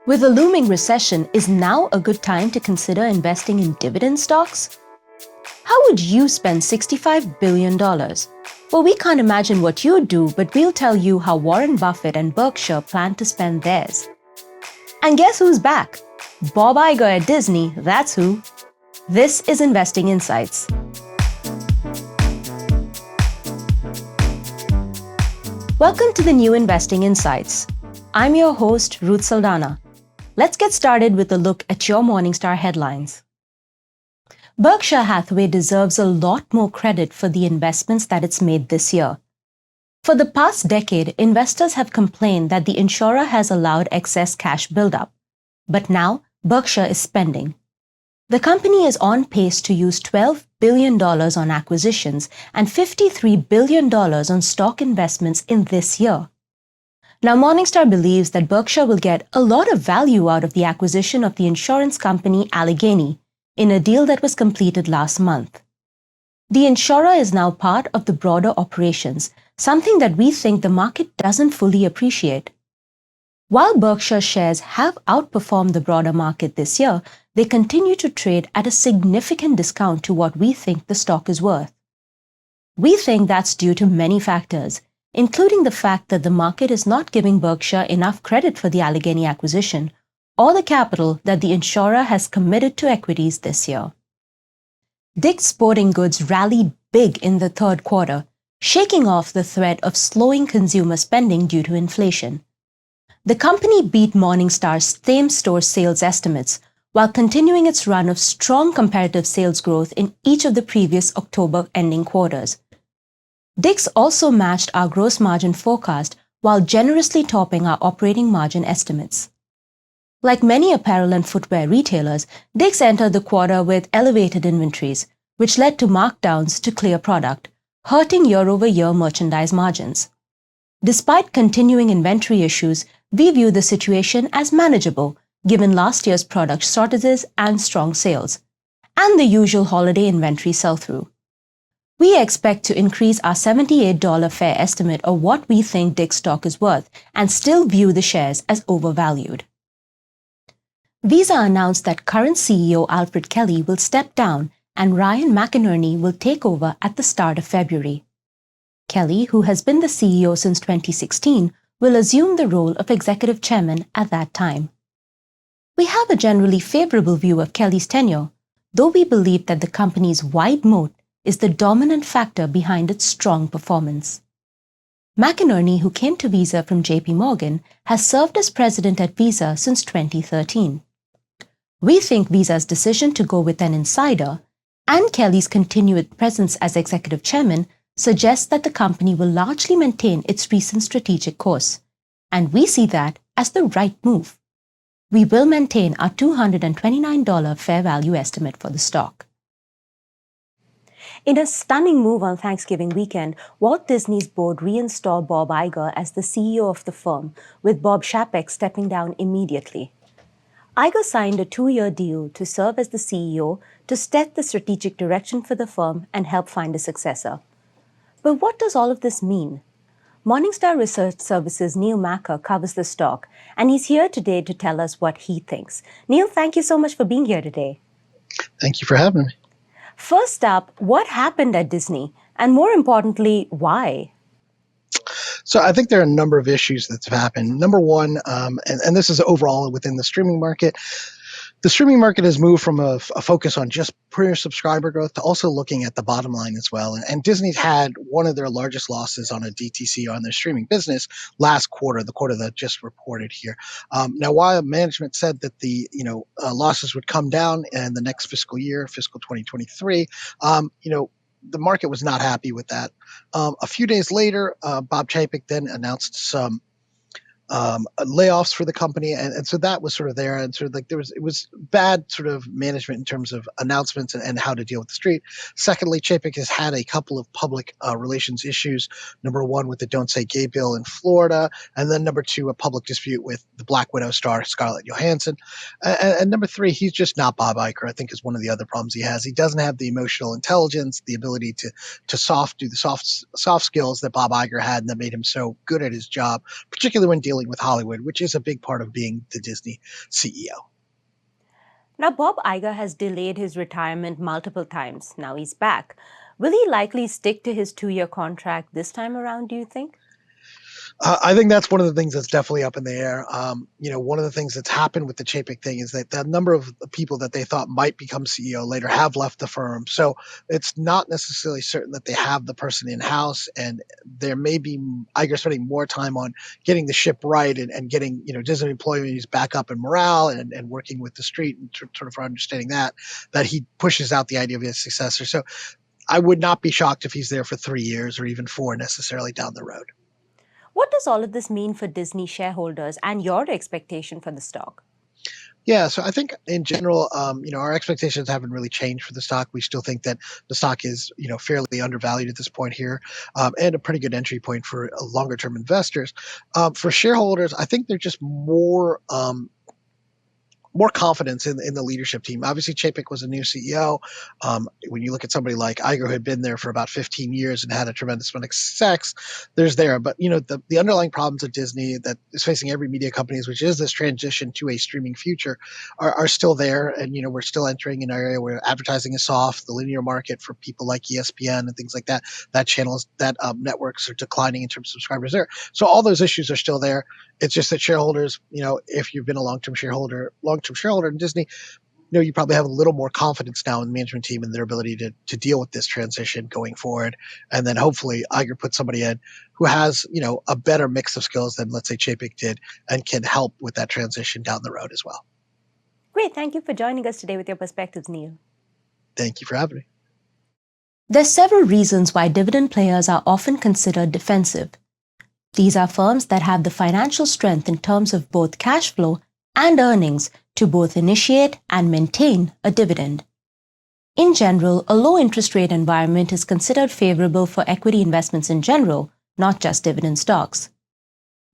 With a looming recession, is now a good time to consider investing in dividend stocks? How would you spend $65 billion? Well, we can't imagine what you'd do, but we'll tell you how Warren Buffett and Berkshire plan to spend theirs. And guess who's back? Bob Iger at Disney, that's who. This is Investing Insights. Welcome to the new Investing Insights. I'm your host, Ruth Saldana. Let's get started with a look at your Morningstar headlines. Berkshire Hathaway deserves a lot more credit for the investments that it's made this year. For the past decade, investors have complained that the insurer has allowed excess cash buildup. But now, Berkshire is spending. The company is on pace to use $12 billion on acquisitions and $53 billion on stock investments in this year. Now, Morningstar believes that Berkshire will get a lot of value out of the acquisition of the insurance company Allegheny in a deal that was completed last month. The insurer is now part of the broader operations, something that we think the market doesn't fully appreciate. While Berkshire shares have outperformed the broader market this year, they continue to trade at a significant discount to what we think the stock is worth. We think that's due to many factors, including the fact that the market is not giving Berkshire enough credit for the Allegheny acquisition or the capital that the insurer has committed to equities this year. Dick's Sporting Goods rallied big in the third quarter, shaking off the threat of slowing consumer spending due to inflation. The company beat Morningstar's same-store sales estimates while continuing its run of strong comparative sales growth in each of the previous October ending quarters. Dick's also matched our gross margin forecast while generously topping our operating margin estimates. Like many apparel and footwear retailers, Dick's entered the quarter with elevated inventories, which led to markdowns to clear product, hurting year-over-year merchandise margins. Despite continuing inventory issues, we view the situation as manageable given last year's product shortages and strong sales, and the usual holiday inventory sell-through. We expect to increase our $78 fair estimate of what we think Dick's stock is worth and still view the shares as overvalued. Visa announced that current CEO Alfred Kelly will step down and Ryan McInerney will take over at the start of February. Kelly, who has been the CEO since 2016, will assume the role of executive chairman at that time. We have a generally favorable view of Kelly's tenure, though we believe that the company's wide moat is the dominant factor behind its strong performance. McInerney, who came to Visa from JP Morgan, has served as president at Visa since 2013. We think Visa's decision to go with an insider and Kelly's continued presence as executive chairman suggests that the company will largely maintain its recent strategic course, and we see that as the right move. We will maintain our $229 fair value estimate for the stock. In a stunning move on Thanksgiving weekend, Walt Disney's board reinstalled Bob Iger as the CEO of the firm, with Bob Chapek stepping down immediately. Iger signed a 2-year deal to serve as the CEO to set the strategic direction for the firm and help find a successor. But what does all of this mean? Morningstar Research Services' Neil Macker covers the stock, and he's here today to tell us what he thinks. Neil, thank you so much for being here today. Thank you for having me. First up, what happened at Disney? And more importantly, why? So I think there are a number of issues that have happened. Number one, and this is overall within the streaming market, the streaming market has moved from a focus on just pure subscriber growth to also looking at the bottom line as well. And Disney's had one of their largest losses on a DTC on their streaming business last quarter, the quarter that just reported here. Now, while management said that the losses would come down in the next fiscal year, fiscal 2023, the market was not happy with that. A few days later, Bob Chapek then announced some layoffs for the company, and so that was sort of there, and sort of like it was bad sort of management in terms of announcements and how to deal with the street. Secondly, Chapek has had a couple of public relations issues. Number one, with the Don't Say Gay bill in Florida, and then number two, a public dispute with the Black Widow star Scarlett Johansson. And number three, he's just not Bob Iger, I think, is one of the other problems he has. He doesn't have the emotional intelligence, the ability to do the soft skills that Bob Iger had and that made him so good at his job, particularly when dealing dealing with Hollywood, which is a big part of being the Disney CEO. Now, Bob Iger has delayed his retirement multiple times. Now he's back. Will he likely stick to his 2-year contract this time around, do you think? I think that's one of the things that's definitely up in the air. One of the things that's happened with the Chapek thing is that the number of people that they thought might become CEO later have left the firm. So it's not necessarily certain that they have the person in-house, and there may be Iger spending more time on getting the ship right and getting Disney employees back up in morale and working with the street and sort of for understanding that he pushes out the idea of his successor. So I would not be shocked if he's there for 3 years or even 4 necessarily down the road. What does all of this mean for Disney shareholders and your expectation for the stock? Yeah, so I think in general, our expectations haven't really changed for the stock. We still think that the stock is, fairly undervalued at this point here, and a pretty good entry point for longer-term investors. For shareholders, I think they're just more confidence in the leadership team. Obviously, Chapek was a new CEO. When you look at somebody like Iger, who had been there for about 15 years and had a tremendous amount of success, there's there. But, the underlying problems at Disney that is facing every media companies, which is this transition to a streaming future, are still there. And, we're still entering an area where advertising is soft. The linear market for people like ESPN and things like that, networks are declining in terms of subscribers there. So all those issues are still there. It's just that shareholders, if you've been a long-term shareholder in Disney, you probably have a little more confidence now in the management team and their ability to deal with this transition going forward. And then hopefully Iger puts somebody in who has, a better mix of skills than, let's say, Chapek did and can help with that transition down the road as well. Great. Thank you for joining us today with your perspectives, Neil. Thank you for having me. There's several reasons why dividend players are often considered defensive. These are firms that have the financial strength in terms of both cash flow and earnings to both initiate and maintain a dividend. In general, a low interest rate environment is considered favorable for equity investments in general, not just dividend stocks.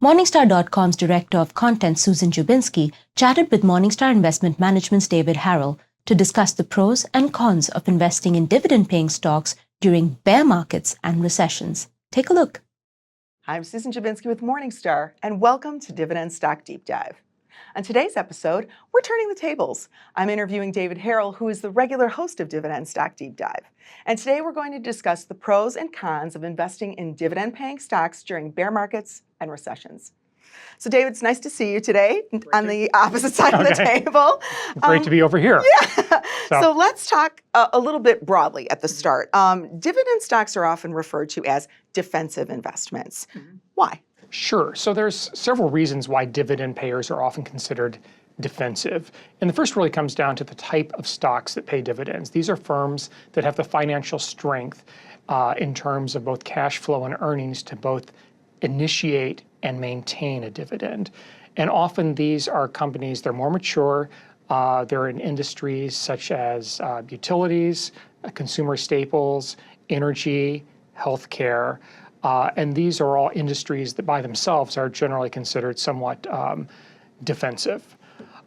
Morningstar.com's Director of Content, Susan Jubinski, chatted with Morningstar Investment Management's David Harrell to discuss the pros and cons of investing in dividend-paying stocks during bear markets and recessions. Take a look. I'm Susan Jubinski with Morningstar, and welcome to Dividend Stock Deep Dive. On today's episode, we're turning the tables. I'm interviewing David Harrell, who is the regular host of Dividend Stock Deep Dive. And today we're going to discuss the pros and cons of investing in dividend-paying stocks during bear markets and recessions. So, David, it's nice to see you today on the opposite side of the table. Great to be over here. Yeah. So let's talk a little bit broadly at the start. Dividend stocks are often referred to as defensive investments. Why? Sure. So there's several reasons why dividend payers are often considered defensive. And the first really comes down to the type of stocks that pay dividends. These are firms that have the financial strength in terms of both cash flow and earnings to both initiate and maintain a dividend. And often these are companies, they're more mature, they're in industries such as utilities, consumer staples, energy, healthcare, and these are all industries that by themselves are generally considered somewhat defensive.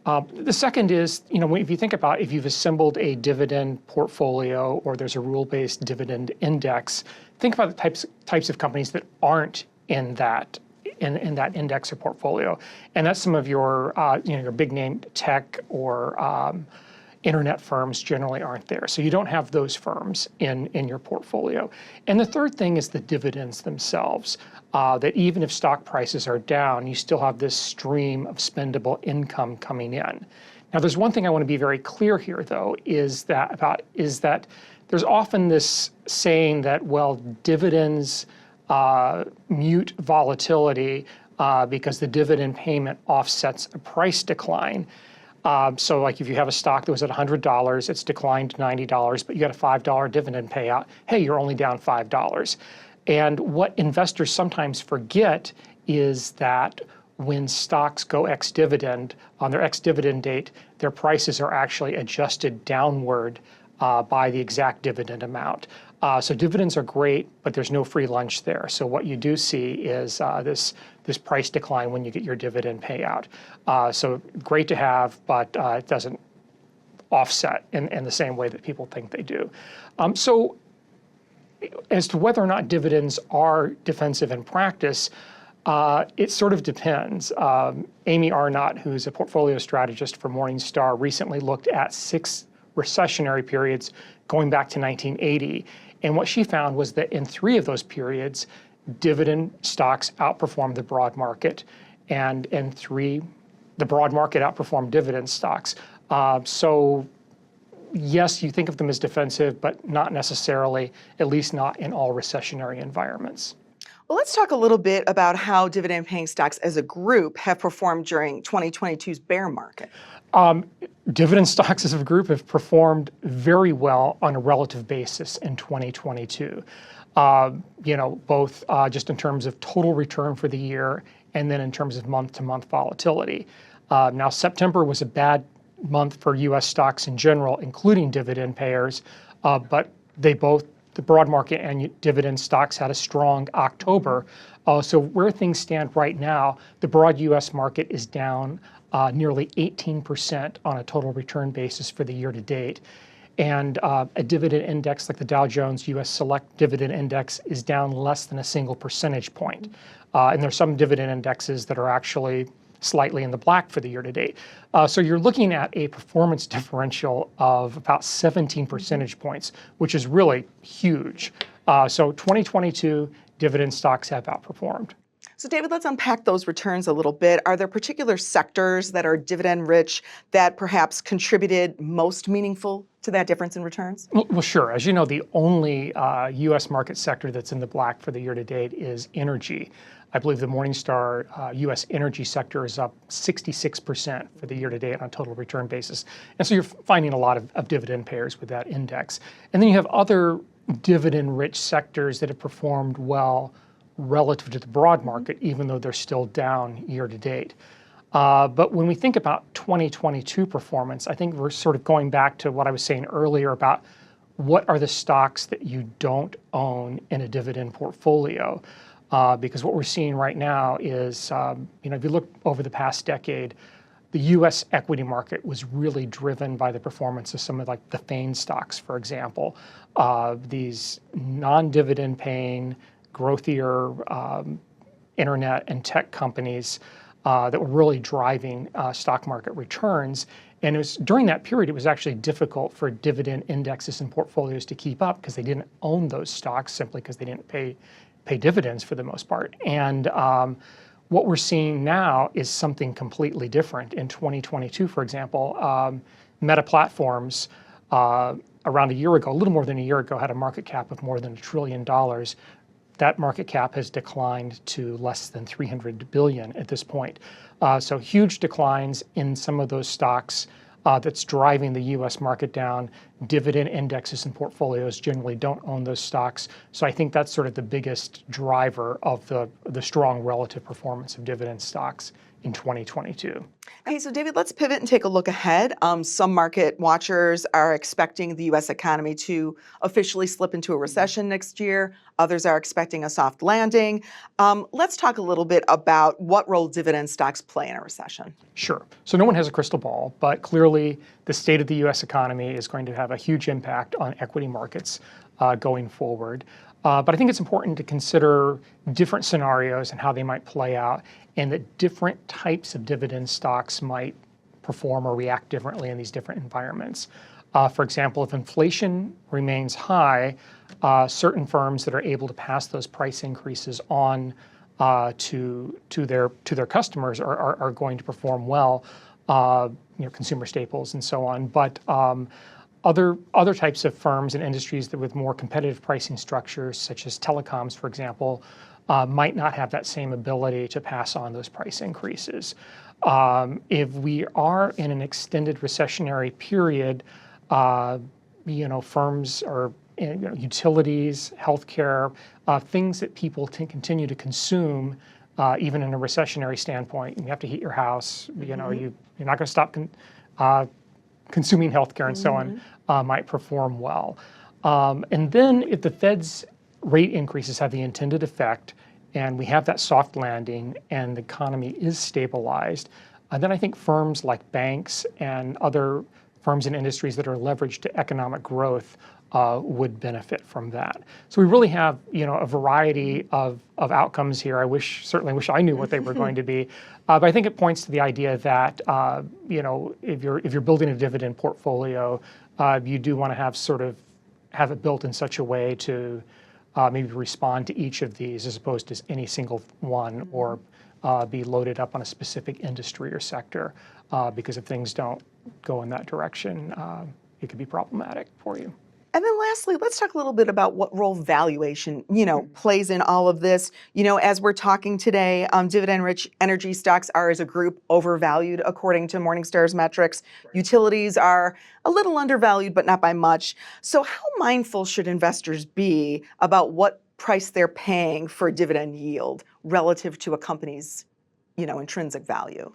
The second is, if you think about if you've assembled a dividend portfolio or there's a rule-based dividend index, think about the types of companies that aren't in that index or portfolio, and that's some of your your big name tech or internet firms generally aren't there. So you don't have those firms in your portfolio. And the third thing is the dividends themselves. That even if stock prices are down, you still have this stream of spendable income coming in. Now, there's one thing I want to be very clear here, though, is that there's often this saying that, well, dividends mute volatility because the dividend payment offsets a price decline. So like if you have a stock that was at $100, it's declined to $90, but you got a $5 dividend payout, hey, you're only down $5. And what investors sometimes forget is that when stocks go ex-dividend, on their ex-dividend date, their prices are actually adjusted downward by the exact dividend amount. So dividends are great, but there's no free lunch there. So what you do see is this price decline when you get your dividend payout. So great to have, but it doesn't offset in the same way that people think they do. So as to whether or not dividends are defensive in practice, It sort of depends. Amy Arnott, who's a portfolio strategist for Morningstar, recently looked at 6 recessionary periods going back to 1980. And what she found was that in 3 of those periods, dividend stocks outperformed the broad market. And in 3, the broad market outperformed dividend stocks. So yes, you think of them as defensive, but not necessarily, at least not in all recessionary environments. Well, let's talk a little bit about how dividend-paying stocks as a group have performed during 2022's bear market. Dividend stocks as a group have performed very well on a relative basis in 2022. Both just in terms of total return for the year and then in terms of month-to-month volatility. Now, September was a bad month for U.S. stocks in general, including dividend payers, but the broad market and dividend stocks had a strong October. So where things stand right now, the broad U.S. market is down nearly 18% on a total return basis for the year to date. And a dividend index like the Dow Jones U.S. Select Dividend Index is down less than a single percentage point. And there's some dividend indexes that are actually slightly in the black for the year to date. So you're looking at a performance differential of about 17 percentage points, which is really huge. So 2022 dividend stocks have outperformed. So David, let's unpack those returns a little bit. Are there particular sectors that are dividend rich that perhaps contributed most meaningful to that difference in returns? Well, sure. As you know, the only U.S. market sector that's in the black for the year to date is energy. I believe the Morningstar U.S. energy sector is up 66% for the year to date on a total return basis. And so you're finding a lot of dividend payers with that index. And then you have other dividend rich sectors that have performed well relative to the broad market, even though they're still down year to date. But when we think about 2022 performance, I think we're sort of going back to what I was saying earlier about what are the stocks that you don't own in a dividend portfolio. Because what we're seeing right now is, if you look over the past decade, the U.S. equity market was really driven by the performance of some of like the FANG stocks, for example. These non-dividend paying, growthier internet and tech companies that were really driving stock market returns. And it was during that period, it was actually difficult for dividend indexes and portfolios to keep up because they didn't own those stocks simply because they didn't pay dividends for the most part. And what we're seeing now is something completely different. In 2022, for example, Meta Platforms around a year ago, a little more than a year ago, had a market cap of more than $1 trillion. That market cap has declined to less than $300 billion at this point. So huge declines in some of those stocks that's driving the U.S. market down. Dividend indexes and portfolios generally don't own those stocks. So I think that's sort of the biggest driver of the strong relative performance of dividend stocks in 2022. Okay, so David, let's pivot and take a look ahead. Some market watchers are expecting the U.S. economy to officially slip into a recession next year. Others are expecting a soft landing. Let's talk a little bit about what role dividend stocks play in a recession. Sure. So no one has a crystal ball, but clearly the state of the U.S. economy is going to have a huge impact on equity markets going forward. But I think it's important to consider different scenarios and how they might play out, and that different types of dividend stocks might perform or react differently in these different environments. For example, if inflation remains high, certain firms that are able to pass those price increases on to their customers are going to perform well. Consumer staples and so on. But other types of firms and industries that with more competitive pricing structures, such as telecoms, for example, might not have that same ability to pass on those price increases. If we are in an extended recessionary period, firms or utilities, healthcare, things that people continue to consume, even in a recessionary standpoint. You have to heat your house. You're not going to stop consuming healthcare and so on, might perform well. And then if the Fed's rate increases have the intended effect, and we have that soft landing, and the economy is stabilized, then I think firms like banks and other firms and industries that are leveraged to economic growth would benefit from that. So we really have, a variety of outcomes here. Certainly wish I knew what they were going to be, but I think it points to the idea that, if you're building a dividend portfolio, you do want to have it built in such a way to maybe respond to each of these as opposed to any single one, or be loaded up on a specific industry or sector, because if things don't go in that direction, it could be problematic for you. And then lastly, let's talk a little bit about what role valuation, plays in all of this. As we're talking today, dividend-rich energy stocks are as a group overvalued according to Morningstar's metrics. Utilities are a little undervalued, but not by much. So how mindful should investors be about what price they're paying for dividend yield relative to a company's, intrinsic value?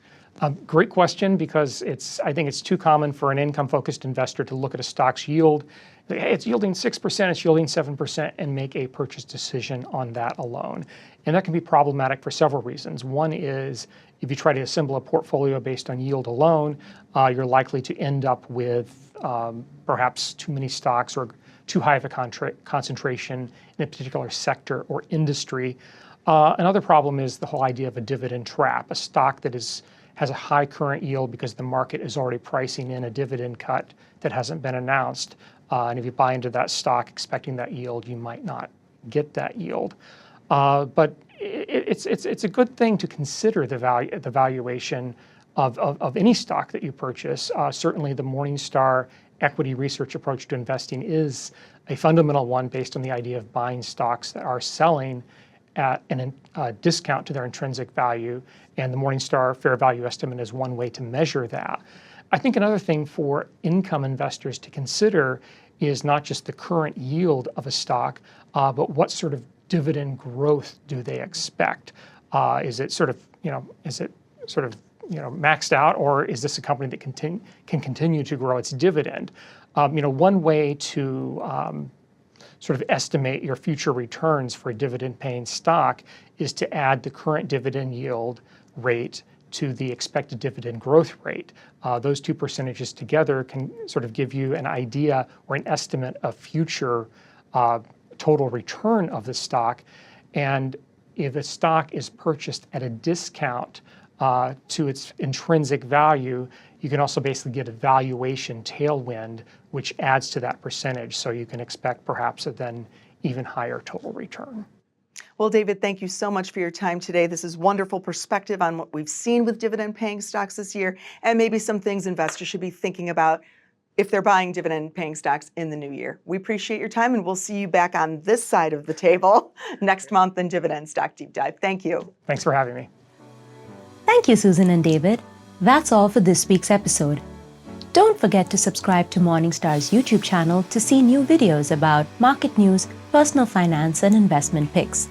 Great question, because I think it's too common for an income-focused investor to look at a stock's yield, say, hey, it's yielding 6%, it's yielding 7%, and make a purchase decision on that alone. And that can be problematic for several reasons. One is, if you try to assemble a portfolio based on yield alone, you're likely to end up with perhaps too many stocks or too high of a concentration in a particular sector or industry. Another problem is the whole idea of a dividend trap, a stock that has a high current yield because the market is already pricing in a dividend cut that hasn't been announced. And if you buy into that stock expecting that yield, you might not get that yield. But it's a good thing to consider the valuation of any stock that you purchase. Certainly the Morningstar equity research approach to investing is a fundamental one based on the idea of buying stocks that are selling at a discount to their intrinsic value, and the Morningstar fair value estimate is one way to measure that. I think another thing for income investors to consider is not just the current yield of a stock, but what sort of dividend growth do they expect? Is it sort of maxed out, or is this a company that can continue to grow its dividend? One way to sort of estimate your future returns for a dividend-paying stock is to add the current dividend yield rate to the expected dividend growth rate. Those two percentages together can sort of give you an idea or an estimate of future total return of the stock. And if a stock is purchased at a discount to its intrinsic value, you can also basically get a valuation tailwind, which adds to that percentage. So you can expect perhaps a then even higher total return. Well, David, thank you so much for your time today. This is wonderful perspective on what we've seen with dividend-paying stocks this year, and maybe some things investors should be thinking about if they're buying dividend-paying stocks in the new year. We appreciate your time, and we'll see you back on this side of the table next month in Dividend Stock Deep Dive. Thank you. Thanks for having me. Thank you, Susan and David. That's all for this week's episode. Don't forget to subscribe to Morningstar's YouTube channel to see new videos about market news, personal finance, and investment picks.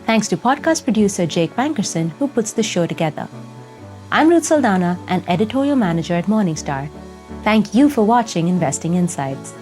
Thanks to podcast producer Jake Vankerson, who puts the show together. I'm Ruth Saldana, an editorial manager at Morningstar. Thank you for watching Investing Insights.